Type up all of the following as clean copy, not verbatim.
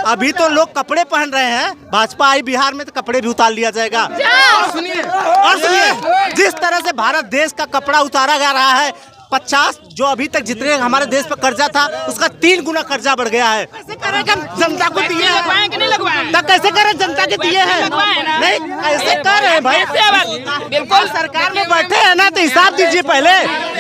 अभी तो लोग कपड़े पहन रहे हैं, भाजपा आई बिहार में तो कपड़े भी उतार लिया जाएगा। और सुनिए, जिस तरह से भारत देश का कपड़ा उतारा जा रहा है, 50 जो अभी तक जितने हमारे देश पर कर्जा था उसका 3 गुना कर्जा बढ़ गया है। कैसे करेगा? जनता को दिए हैं तो कैसे करें? जनता के दिए हैं नहीं, ऐसे कर रहे हैं भाई। बिल्कुल सरकार में बैठे हैं ना, तो हिसाब दीजिए पहले।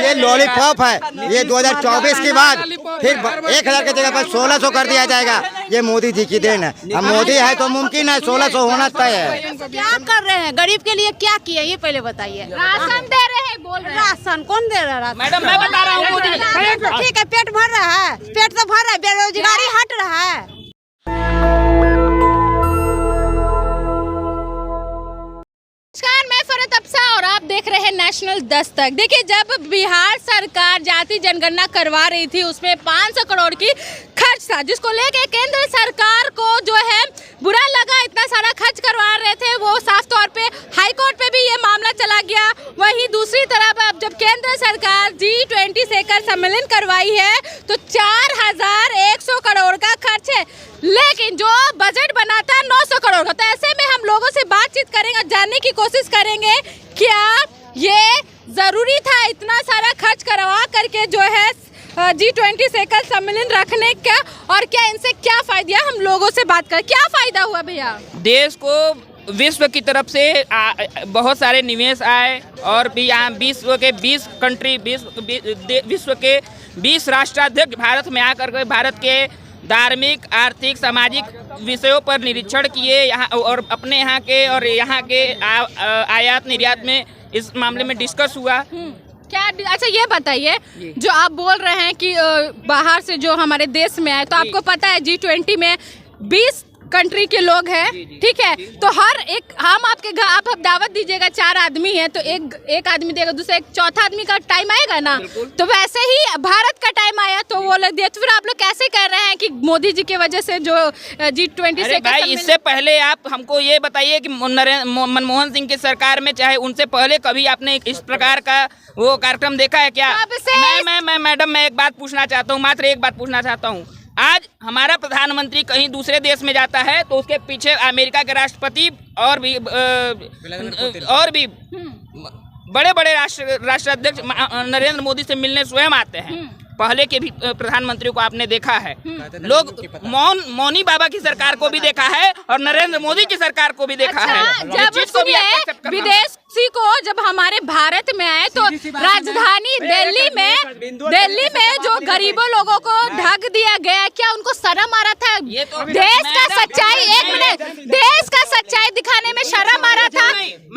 ये लॉलीपॉप है, ये 2024 के बाद फिर 1000 की जगह पर 1600 कर दिया जाएगा। ये मोदी जी की देन है। अब मोदी है तो मुमकिन है 1600 होना तय है। क्या कर रहे हैं? गरीब के लिए क्या किया ये पहले बताइए। राशन दे रहे हैं, बोल रहे हैं। राशन कौन दे रहा है? राशन मैं बता रहा हूँ। ठीक है, पेट भर रहा है, पेट तो भर रहा है, बेरोजगारी हट रहा है। नमस्कार, मैं फरहत अफसा और आप देख रहे हैं नेशनल दस्तक। देखिए, जब बिहार सरकार जाति जनगणना करवा रही थी उसमें 500 करोड़ की खर्च था, जिसको लेके केंद्र सरकार को जो है बुरा लगा। इतना सारा खर्च करवा रहे थे वो, साफ तौर पे हाईकोर्ट पे भी ये मामला चला गया। वहीं दूसरी तरफ अब जब केंद्र सरकार G20 शिखर सम्मेलन करवाई है तो 4100 करोड़ का खर्च है, लेकिन जो बजट बना था 900 करोड़ का। तो ऐसे में हम लोगों से बातचीत करेंगे और जानने की कोशिश करेंगे क्या ये जरूरी था इतना सारा खर्च करवा करके जो है G20 शिखर सम्मेलन रखने का, और क्या इनसे क्या फायदा। हम लोगों से बात करें, क्या फायदा हुआ भैया? देश को विश्व की तरफ से बहुत सारे निवेश आए और भी यहाँ विश्व के 20 कंट्री, विश्व के 20 राष्ट्राध्यक्ष भारत में आकर के भारत के धार्मिक, आर्थिक, सामाजिक विषयों पर निरीक्षण किए यहाँ, और अपने यहाँ के और यहाँ के आयात निर्यात में इस मामले में डिस्कस हुआ। क्या? अच्छा ये बताइए, जो आप बोल रहे हैं कि बाहर से जो हमारे देश में आए, तो आपको पता है G20 में 20 कंट्री के लोग हैं, ठीक है? तो हर एक, हम आपके घर आप दावत दीजिएगा, 4 आदमी है तो एक आदमी देगा, दूसरा एक चौथा आदमी का टाइम आएगा ना। तो वैसे ही भारत का टाइम आया तो वो लोग दिए। तो फिर आप लोग कैसे कह रहे हैं कि मोदी जी की वजह से जो G20 से भाई, इससे पहले आप हमको ये बताइए कि मनमोहन सिंह की सरकार में, चाहे उनसे पहले कभी आपने इस प्रकार का वो कार्यक्रम देखा है क्या? मैं मैडम, मैं एक बात पूछना चाहता हूँ, मात्र एक बात पूछना चाहता हूँ। आज हमारा प्रधानमंत्री कहीं दूसरे देश में जाता है तो उसके पीछे अमेरिका के राष्ट्रपति और भी बड़े बड़े राष्ट्राध्यक्ष नरेंद्र मोदी से मिलने स्वयं आते हैं। पहले के भी प्रधानमंत्री को आपने देखा है। लोग मौनी बाबा की सरकार को भी देखा है और नरेंद्र मोदी की सरकार को भी देखा है। जब विदेशी को जब हमारे भारत में आए तो राजधानी दिल्ली में जो गरीबों लोगों को ढक दिया गया, क्या उनको शर्म आ रहा था? देश का सच्चाई, एक मिनट, देश का सच्चाई दिखाने में शर्म आ रहा था।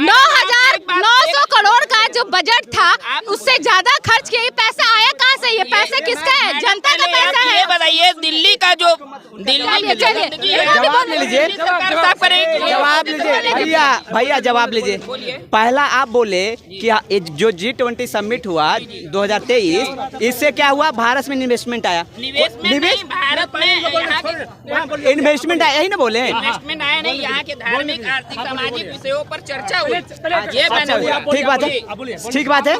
9,900 करोड़ का जो बजट था उससे ज्यादा खर्च किया। ये पैसा आया कहाँ से? ये पैसा किसका है? जनता का पैसा है। ये बताइए, दिल्ली का जो जवाब लीजिए भैया जवाब लीजिए। पहला आप बोले कि जो G20 समिट हुआ 2023, इससे क्या हुआ? भारत में इन्वेस्टमेंट आया। भारत में इन्वेस्टमेंट आया, यही ना बोले? इन्वेस्टमेंट आया नहीं, यहाँ के धार्मिक, आर्थिक, सामाजिक विषयों पर चर्चा हुई। ठीक बात है।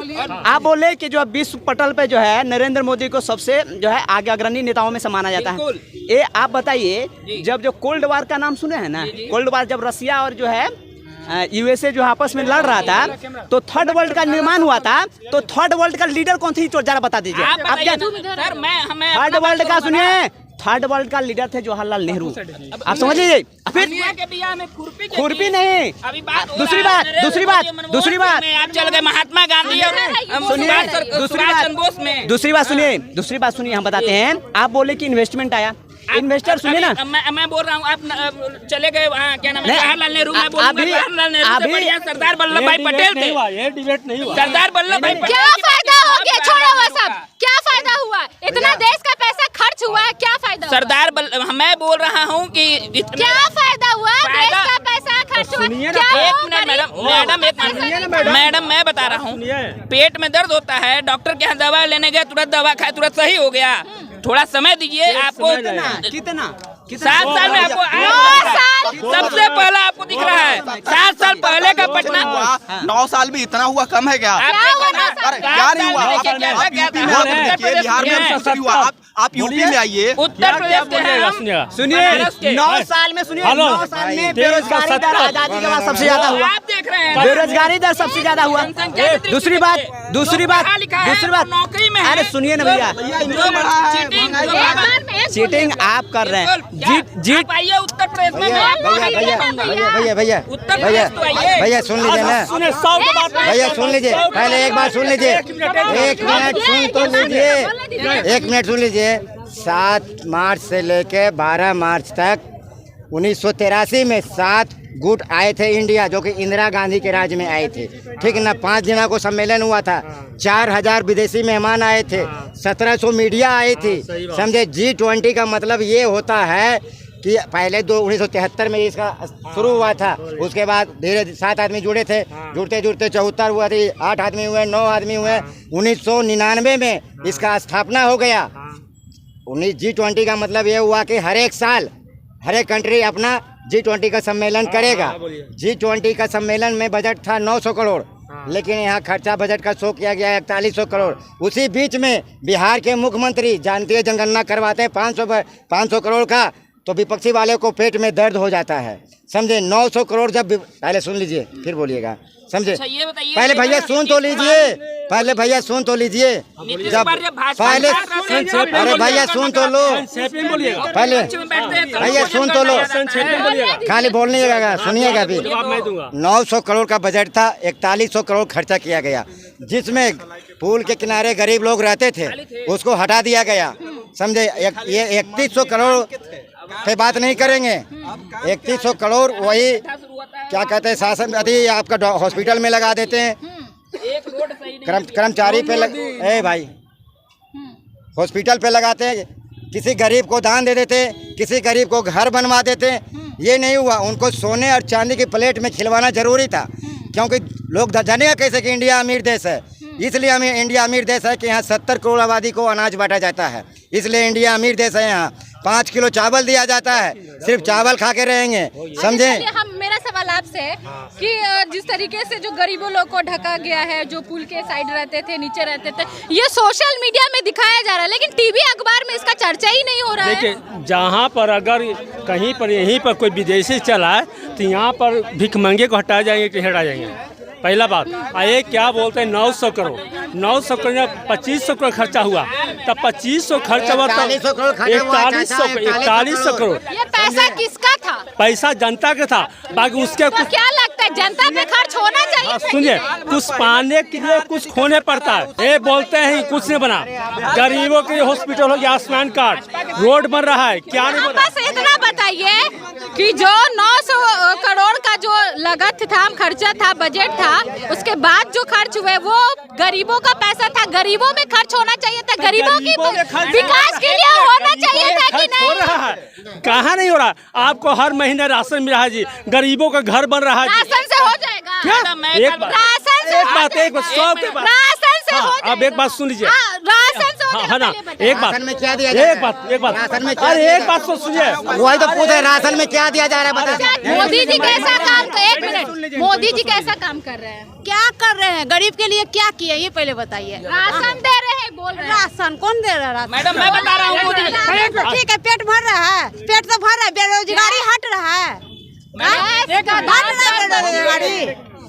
आप बोले कि जो विश्व पटल पे जो है नरेंद्र मोदी को सबसे जो है आगे अग्रणी नेताओं में से माना जाता है। ये आप बताइए, जब जो कोल्ड वार का नाम सुने हैं ना, कोल्ड वार जब रसिया और जो है USA जो आपस में लड़ रहा था तो थर्ड वर्ल्ड का निर्माण हुआ था, तो थर्ड वर्ल्ड का लीडर कौन थी? जरा बता दीजिए आप क्या? थर्ड वर्ल्ड का सुनिए, थर्ड वर्ल्ड का लीडर थे जवाहरलाल नेहरू। आप समझ लीजिए। फिर खुरपी नहीं, दूसरी बात आप चल गए महात्मा गांधी और दूसरी बात सुनिए, हम बताते हैं। आप बोले कि इन्वेस्टमेंट आया, इन्वेस्टर सुनिए ना। मैं बोल रहा हूँ, आप चले गए वहाँ, क्या नाम है, जवाहरलाल नेहरू। मैं बोल जवाहरलाल नेहरू से बढ़िया सरदार वल्लभ भाई पटेल थे। ये डिबेट नहीं हुआ। सरदार वल्लभ भाई पटेल। क्या फायदा हो गया? छोड़ो वो सब। क्या फायदा हुआ? इतना देश का पैसा खर्च हुआ है, क्या फायदा? सरदार मैं बोल रहा हूँ कि क्या फायदा हुआ? देश का पैसा खर्च हुआ। एक मिनट मैडम, मैं बता रहा हूँ। पेट में दर्द होता है, डॉक्टर के यहाँ दवा लेने गए, तुरंत दवा खाए, तुरंत सही हो गया। थोड़ा समय दीजिए। आपको कितना 7 साल में आपको सबसे पहला आपको दिख रहा है, 7 साल साल पहले का पटना 9 साल में इतना हुआ कम है क्या? अरे क्या नहीं हुआ? आप यूपी में आप देखिए, बिहार में कुछ नहीं हुआ। आप यूपी में आइए। उत्तर प्रदेश के हैं हम। सुनिए 9 साल में, सुनिए 9 साल में बेरोजगारी दर आजादी के बाद सबसे ज्यादा हुआ। आप देख रहे हैं बेरोजगारी दर सबसे ज्यादा हुआ। दूसरी बात नौकरी में है। अरे सुनिए ना भैया, चीटिंग आप कर रहे हैं। जीत आइए उत्तर प्रदेश में। भैया उत्तर प्रदेश तो आइए। भैया सुन लीजिए ना, भैया सुन लीजिए, पहले एक बात सुन लीजिए, 1 मिनट सुन तो लीजिए, 1 मिनट सुन लीजिए। 7 मार्च से लेके 12 मार्च तक 1983 में 7 गुट आए थे इंडिया, जो कि इंदिरा गांधी के राज में आए थे, ठीक ना। 5 दिनों को सम्मेलन हुआ था, 4000 विदेशी मेहमान आए थे, 1700 मीडिया आई थी, समझे। G20 का मतलब ये होता है कि पहले 1973 में इसका शुरू हुआ था, उसके बाद धीरे 7 आदमी जुड़े थे, जुड़ते जुड़ते 74 हुआ थी, 8 आदमी हुए, 9 आदमी हुए, 1999 में इसका स्थापना हो गया। G20 का मतलब ये हुआ कि हर एक साल हर एक कंट्री अपना G20 का सम्मेलन करेगा। G20 का सम्मेलन में बजट था 900 करोड़, लेकिन यहाँ खर्चा बजट का शो किया गया है 4100 करोड़। उसी बीच में बिहार के मुख्यमंत्री जानती है जनगणना करवाते हैं 500 करोड़ का, तो विपक्षी वाले को पेट में दर्द हो जाता है, समझे। 900 करोड़ जब पहले सुन लीजिए फिर बोलिएगा, समझे। पहले भैया सुन तो लीजिए, पहले भैया सुन तो लीजिए, जब पहले अरे भैया सुन तो लो, पहले भैया सुन तो लो, खाली बोलने सुनिएगा अभी। 900 करोड़ का बजट था, 4100 करोड़ खर्चा किया गया, जिसमें पुल के किनारे गरीब लोग रहते थे उसको हटा दिया गया, समझे। ये 3100 करोड़ पे बात नहीं करेंगे, 3100 करोड़ वही क्या कहते हैं शासन अभी आपका हॉस्पिटल में लगा देते हैं, कर्मचारी पे भाई हॉस्पिटल पे लगाते हैं, किसी गरीब को दान दे देते, किसी गरीब को घर बनवा देते। ये नहीं हुआ, उनको सोने और चांदी की प्लेट में खिलवाना जरूरी था, क्योंकि लोग जानेगा कैसे कि इंडिया अमीर देश है। इसलिए इंडिया अमीर देश है कि यहाँ 70 करोड़ आबादी को अनाज बांटा जाता है, इसलिए इंडिया अमीर देश है। यहाँ 5 किलो चावल दिया जाता है, सिर्फ चावल खा के रहेंगे, समझे। हम मेरा सवाल आपसे है कि जिस तरीके से जो गरीबों लोग को ढका गया है, जो पुल के साइड रहते थे, नीचे रहते थे, ये सोशल मीडिया में दिखाया जा रहा है, लेकिन टीवी अखबार में इसका चर्चा ही नहीं हो रहा है। देखिए, जहाँ पर अगर कहीं पर यहीं पर कोई विदेशी चला है तो यहाँ पर भिखमंगे को हटा जाएंगे कि हटा जाएंगे, पहला बात। ये क्या बोलते हैं 900 करोड़ 900 करोड़ 2500 करोड़ खर्चा हुआ, तब 2500 खर्चा हुआ, 4100 करोड़। ये पैसा किसका था? पैसा जनता का था, बाकी उसके तो क्या लगता है जनता पे खर्च होना चाहिए? सुनिए, कुछ पाने के लिए कुछ खोने पड़ता है। ये बोलते हैं कुछ नहीं बना, गरीबों के लिए हॉस्पिटल हो गया, आयुष्मान कार्ड, रोड बन रहा है, क्या नहीं बना। बस इतना बताइए कि जो 900 करोड़ का जो लागत था, खर्चा था, बजट था, उसके बाद जो खर्च हुए वो गरीबों का पैसा था, गरीबों में खर्च होना चाहिए था, गरीबों की विकास के लिए होना चाहिए था कि नहीं? हो रहा है, कहाँ नहीं हो रहा। आपको हर महीने राशन मिल रहा है जी, गरीबों का घर बन रहा है। राशन से हो जाएगा क्या? एक बात राशन से हो अब एक बात सुन लीजिए, राशन से हो है ना, एक बात में क्या दिया जा रहा है? एक बात अरे एक बात तो सुनिए, वही तो पूछे राशन में क्या दिया जा रहा है, बता। मोदी जी कैसा काम कर, 1 मिनट, मोदी जी कैसा काम कर रहे हैं? क्या कर रहे हैं? गरीब के लिए क्या किया ये पहले बताइए। राशन दे रहे हैं, बोल रहे हैं। राशन कौन दे रहा है? मैडम मैं बता रहा हूँ, ठीक है, पेट भर रहा है, पेट तो भर रहा है, बेरोजगारी हट रहा है, बेरोजगारी।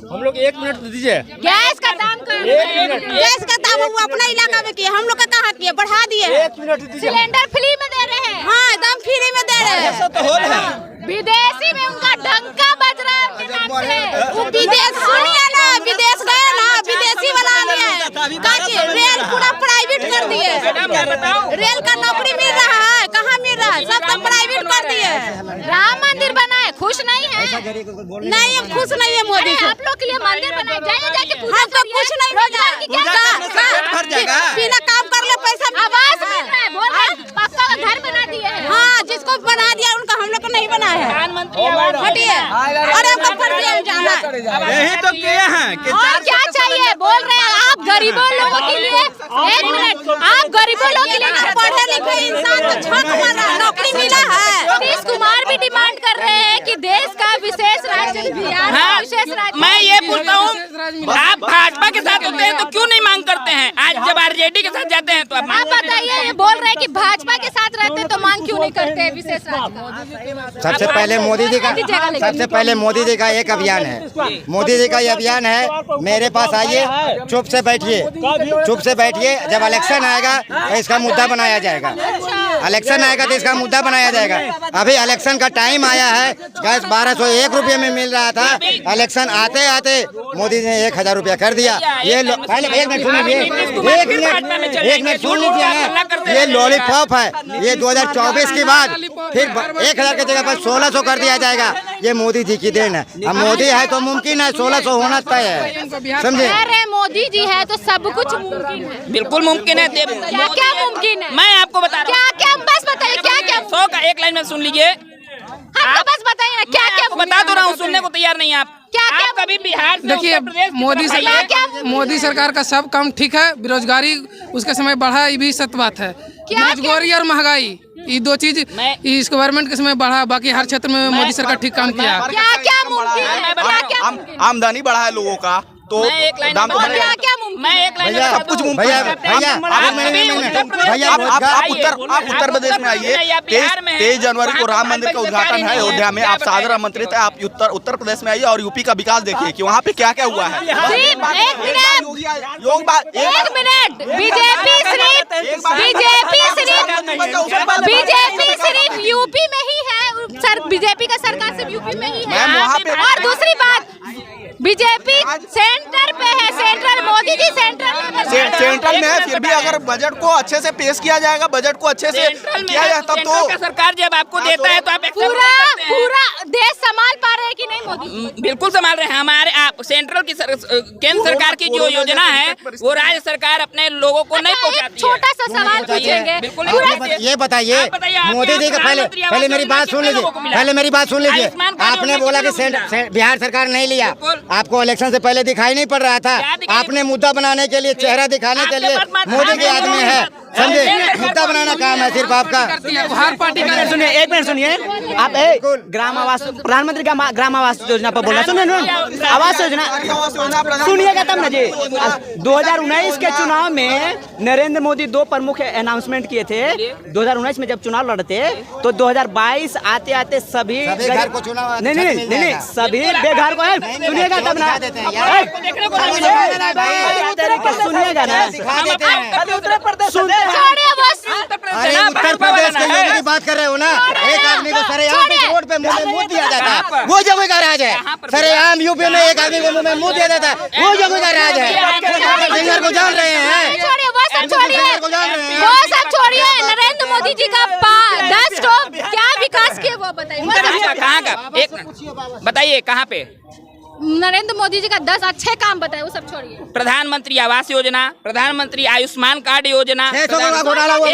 हम लोग 1 मिनट दीजिए। गैस का दाम गैस का दाम वो अपना इलाका में किए, हम लोग का कहाँ किए, बढ़ा दिए। 1 मिनट दीजिए। सिलेंडर फ्री में दे रहे हैं। हाँ, एकदम फ्री में दे रहे हैं। विदेशी में उनका डंका बज रहा है उनके नाम से। वो विदेश है ना, विदेश गए ना, विदेशी वाला लिए रेल पूरा प्राइवेट कर दिए, रेल का नौकरी मिल रहा है, कहाँ मिल रहा है, सब तो प्राइवेट कर दिए। राम मंदिर बनाए, खुश नहीं है? नहीं, हम खुश नहीं है मोदी अरे से। आप लोग के लिए मंदिर बनाए, जाके पूजा हम तो कुछ नहीं मिला, बिना काम कर ले पैसा आवाज मिल रहा है, बोल रहे हैं पक्का का घर बना दिए हैं। हाँ, जिसको बना दिया उनका, हम लोग को नहीं बना है। हटिए, अरे हमको पर जाना है। यही तो किए हैं। और क्या चाहिए? बोल रहे हैं आप गरीबों लोगों के लिए, 1 मिनट, आप गरीबों लोगों के लिए पढ़े लिखे इंसान को छक मारा, नौकरी मिला है। नीतीश कुमार भी डिमांड कर रहे हैं कि देश का विशेष राज्य बिहार का विशेष भाजपा के साथ होते हैं तो क्यों नहीं मांग करते हैं? आज जब आरजेडी के साथ जाते हैं तो आप आप बताइए, ये बोल रहे हैं कि भाजपा के साथ रहते हैं तो मांग क्यों नहीं करते हैं विशेष राज्य? सबसे पहले मोदी जी का एक अभियान है। मोदी जी का ये अभियान है, मेरे पास आइए, चुप से बैठिए, जब इलेक्शन आएगा तो इसका मुद्दा बनाया जाएगा। इलेक्शन आएगा तो इसका मुद्दा बनाया जाएगा। अभी इलेक्शन का टाइम आया है, गैस 1201 रुपये में मिल रहा था, इलेक्शन आते आते मोदी जी ने 1000 रुपया कर दिया। ये पहले एक मिनट सुन लीजिए, एक मिनट सुन लीजिए ना, ये लॉलीपॉप है। ये 2024 के बाद फिर 1000 की जगह पर 1600 कर दिया जाएगा। ये मोदी जी की देन है। अब मोदी है तो मुमकिन है, 1600 होना तय है, समझे? अरे मोदी जी है तो सब कुछ मुमकिन है। बिल्कुल मुमकिन है। क्या क्या मुमकिन है? मैं आपको बता रहा हूँ, क्या बस बताइए, क्या क्या 100 का एक लाइन में सुन लीजिए। हमको बस बताइए ना, क्या क्या बता दो रहा हूँ, सुनने को तैयार नहीं आप। क्या कभी बिहार से देखिए, उत्तर प्रदेश मोदी सरकार का सब काम ठीक है। बेरोजगारी उसके समय बढ़ा, ये भी सत्य बात है। बेरोजगारी और महंगाई, ये दो चीज इस गवर्नमेंट के समय बढ़ा। बाकी हर क्षेत्र में मोदी सरकार ठीक काम किया। क्या क्या मुमकिन है? आमदनी बढ़ा है लोगों का, तो दाम तो बढ़ेगा। सब कुछ मुमकिन है। आप उत्तर प्रदेश में आइए, 23 जनवरी को राम मंदिर का उद्घाटन है अयोध्या में। आप साधारण आमंत्रित है। आप उत्तर प्रदेश में आइए और यूपी का विकास देखिए कि वहाँ पे क्या क्या हुआ है। बीजेपी सिर्फ यूपी में ही है, सर बीजेपी का सरकार सिर्फ यूपी में ही है। और दूसरी बात, बीजेपी सेंटर पे है, सेंट्रल मोदी जी सेंट्रल में है। फिर भी अगर बजट को अच्छे से पेश किया जाएगा, बजट को अच्छे से किया जाए, तब तो सरकार जब आपको देता है तो आप पूरा देश संभाल पा रहे हैं कि नहीं मोदी? बिल्कुल संभाल रहे हैं। हमारे आप सेंट्रल की केंद्र सरकार की जो योजना है वो राज्य सरकार अपने लोगों को नहीं पहुंचाती। छोटा सा सवाल पूछेंगे, ये बताइए, मोदी जी का पहले मेरी बात सुन लीजिए, आपने बोला कि बिहार सरकार नहीं लिया। आपको इलेक्शन से पहले दिखाई नहीं पड़ रहा था। आपने मुद्दा बनाने के लिए, चेहरा दिखाने के लिए मोदी के आदमी है, समझे? मुद्दा बनाना काम है सिर्फ आपका। हर पार्टी का सुनिए, एक मिनट सुनिए आप। ग्राम आवास, प्रधानमंत्री का ग्राम आवास योजना पर बोलना, सुनिए आवास योजना सुनिएगा तब ना जी। 2019 के चुनाव में नरेंद्र मोदी 2 प्रमुख अनाउंसमेंट किए थे। 2019 में जब चुनाव लड़ते तो 2022 आते आते सभी घर को चुनाव नहीं सभी बेघर को है। सुनिएगा तब ना, सुनिएगा ना। उत्तर प्रदेश अरे उत्तर प्रदेश के योगी की बात कर रहे हो ना? एक आदमी को सरेआम रोड पे मुंह में मुंह दिया जाता है, वो योगी का राज है। सरेआम यूपी में एक आदमी को मुंह में मुंह दिया जाता है, वो योगी का राज है। सिंगर को जान रहे हैं, वो सब छोड़िए। नरेंद्र मोदी जी का 10 क्या विकास किए वो बताइए। कहाँ का एक बताइए, कहाँ पे नरेंद्र मोदी जी का 10 अच्छे काम बताए, वो सब छोड़िए। प्रधानमंत्री आवास योजना, प्रधानमंत्री आयुष्मान कार्ड योजना, घोटाला हुआ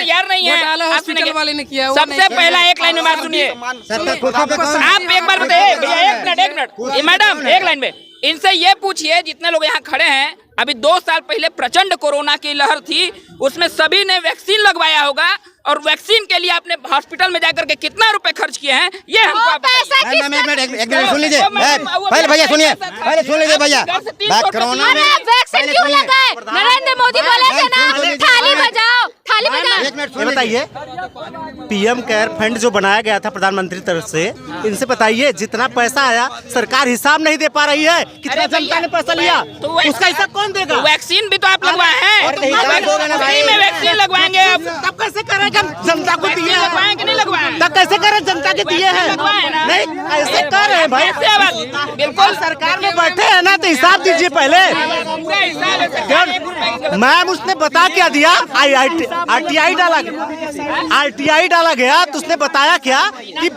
यार नहीं है। हॉस्पिटल वाले ने किया। सबसे पहला एक लाइन में बात सुनिए। आप एक बार बताइए भैया, एक मिनट मैडम, एक लाइन में इनसे ये पूछिए, जितने लोग यहाँ खड़े हैं, अभी 2 साल पहले प्रचंड कोरोना की लहर थी, उसमें सभी ने वैक्सीन लगवाया होगा, और वैक्सीन के लिए आपने हॉस्पिटल में जाकर के कितना रुपए खर्च किए हैं, ये हमको आप एक मिनट सुन लीजिए। पहले भैया सुनिए, भैया कोरोना में वैक्सीन क्यों लगाए? नरेंद्र मोदी बोले थे ना, थाली बजाओ, थाली बजाओ। एक मिनट बताइए, पीएम केयर फंड जो बनाया गया था प्रधानमंत्री तरफ से, इनसे बताइए जितना पैसा आया सरकार हिसाब नहीं दे पा रही है। कितना जनता ने पैसा लिया, उसका हिसाब कौन देगा? वैक्सीन भी तो आप लगवाए हैं, फ्री में वैक्सीन लगवाएंगे आप, तब कैसे करें? जनता को दिए लगवाए कि नहीं लगवाए? तब कैसे करें? जनता के दिए हैं, नहीं ऐसे कर रहे हैं भाई। बिल्कुल सरकार में बैठे हैं ना, तो हिसाब दीजिए पहले। मैम उसने बता क्या दिया? RTI डाला गया, तो उसने बताया क्या कि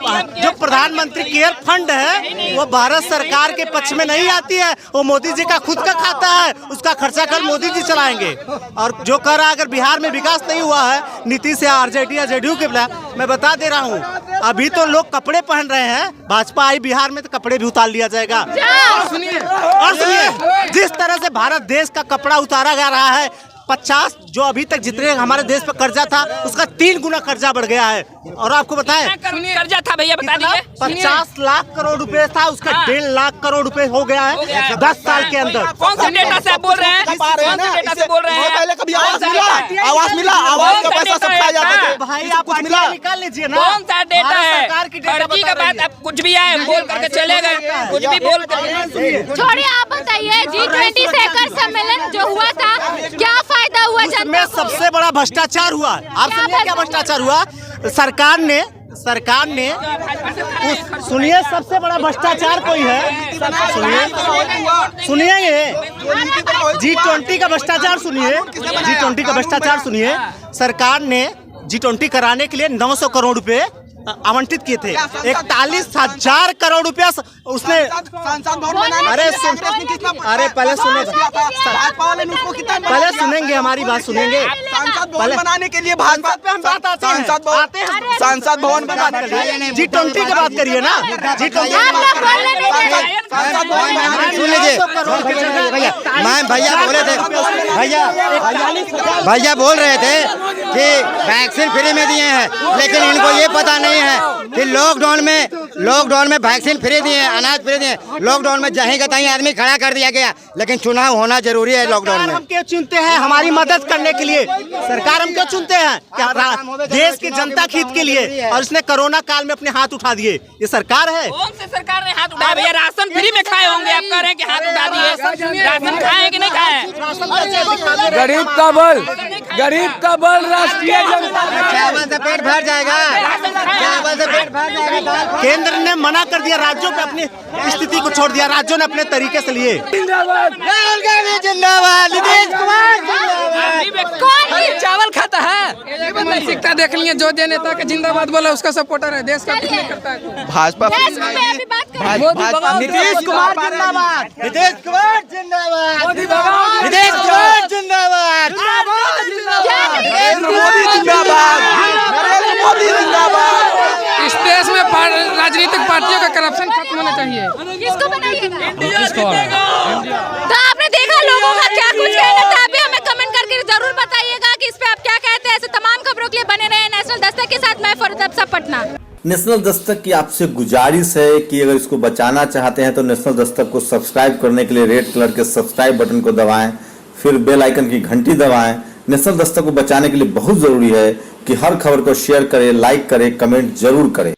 जो प्रधानमंत्री केयर फंड है वो भारत सरकार के पक्ष में नहीं आती है, वो मोदी जी का खुद का खाता है, उसका खर्चा कल मोदी जी चलाएंगे। और जो कर रहा है, अगर बिहार में विकास नहीं हुआ है नीतीश या आरजेडी या जेडीयू के बिना, मैं बता दे रहा हूँ, अभी तो लोग कपड़े पहन रहे हैं, भाजपा आई बिहार में तो कपड़े भी उतार लिया जाएगा। और सुनिए, जिस तरह से भारत देश का कपड़ा उतारा जा रहा है, 50 जो अभी तक जितने हमारे देश पर कर्जा था उसका 3 गुना कर्जा बढ़ गया है। और आपको बताएं कर्जा था भैया बता दीजिए। 50 लाख करोड़ रुपए था उसका 1.5 लाख करोड़ रुपए हो गया है 10 साल के अंदर। कौन से डेटा से आप बोल रहे हैं? कौन से डेटा से बोल रहे हैं? पहले कभी आवाज मिला आवाज का पैसा सब खाया जाता था। भाई आप कुछ मिला निकाल लीजिए ना। कौन सा डेटा है? फर्जी का बात आप कुछ भी आए बोल करके चले गए, कुछ भी बोल कर। छोड़िए आप बताइए, G20 शिखर सम्मेलन जो हुआ था क्या फायदा हुआ जनता में को? सबसे बड़ा भ्रष्टाचार हुआ। आप सुनिए क्या भ्रष्टाचार हुआ। सरकार ने सुनिए सबसे बड़ा भ्रष्टाचार कोई है, सुनिए ये G20 का भ्रष्टाचार सुनिए, G20 का भ्रष्टाचार सुनिए। सरकार ने G20 कराने के लिए 900 करोड़ रुपए आवंटित किए थे। 41,000 करोड़ रुपया उसने। अरे पहले सुनेंगे हमारी बात सुनेंगे। भवन बनाने के लिए भाजपा पे हम बात आते हैं। सांसद भवन बनाने के लिए G20 की बात करिए ना। G20 सुन लीजिए भैया बोले थे, भैया बोल रहे थे कि वैक्सीन फ्री में दिए हैं, लेकिन इनको ये पता नहीं है कि लॉकडाउन में वैक्सीन फ्री दिए हैं, अनाज फ्री दिए हैं। लॉकडाउन में जहीं का तहीं आदमी खड़ा कर दिया गया, लेकिन चुनाव होना जरूरी है लॉकडाउन में। हम क्यों चुनते हैं? हमारी मदद करने के लिए सरकार हम क्यों चुनते हैं? देश की जनता के हित के लिए। और इसने कोरोना काल में अपने हाथ उठा दिए। ये सरकार है? कौन से सरकार ने हाथ उठाया भैया? राशन फ्री में खाए होंगे, आप कह रहे हैं कि हाथ उठा दिए। राशन खाए कि नहीं खाए? गरीब का बल राष्ट्रीय जनता। चावल से पेट भर जाएगा, चावल से पेट भर जाएगा। केंद्र ने मना कर दिया, राज्यों पे अपनी स्थिति को छोड़ दिया, राज्यों ने अपने तरीके से लिए। जिंदाबाद नीतीश कुमार जिंदाबाद। कौन चावल खाता है? मानसिकता देख लिए, जो नेता के जिंदाबाद बोला उसका सपोर्टर है, देश का कुछ नहीं करता है। भाजपा नीतीश कुमार जिंदाबाद, नीतीश कुमार जिंदाबाद, नीतीश कुमार जिंदाबाद, नरेंद्र मोदी जिंदाबाद, नरेंद्र मोदी जिंदाबाद। इस देश में राजनीतिक पार्टियों का करप्शन खत्म होना चाहिए। किसको बनाइएगा? तो आपने देखा लोगों का क्या कुछ कहना था, अभी हमें कमेंट करके जरूर बताइएगा कि इस पे आप क्या कहते हैं। ऐसे तमाम खबरों के लिए बने रहे नेशनल दस्तक के साथ। मैं फरीदा अफसा, पटना। नेशनल दस्तक की आपसे गुजारिश है कि अगर इसको बचाना चाहते हैं तो नेशनल दस्तक को सब्सक्राइब करने के लिए रेड कलर के सब्सक्राइब बटन को दबाएं, फिर बेल आइकन की घंटी दबाएं। नेशनल दस्तक को बचाने के लिए बहुत जरूरी है कि हर खबर को शेयर करें, लाइक करें, कमेंट जरूर करें।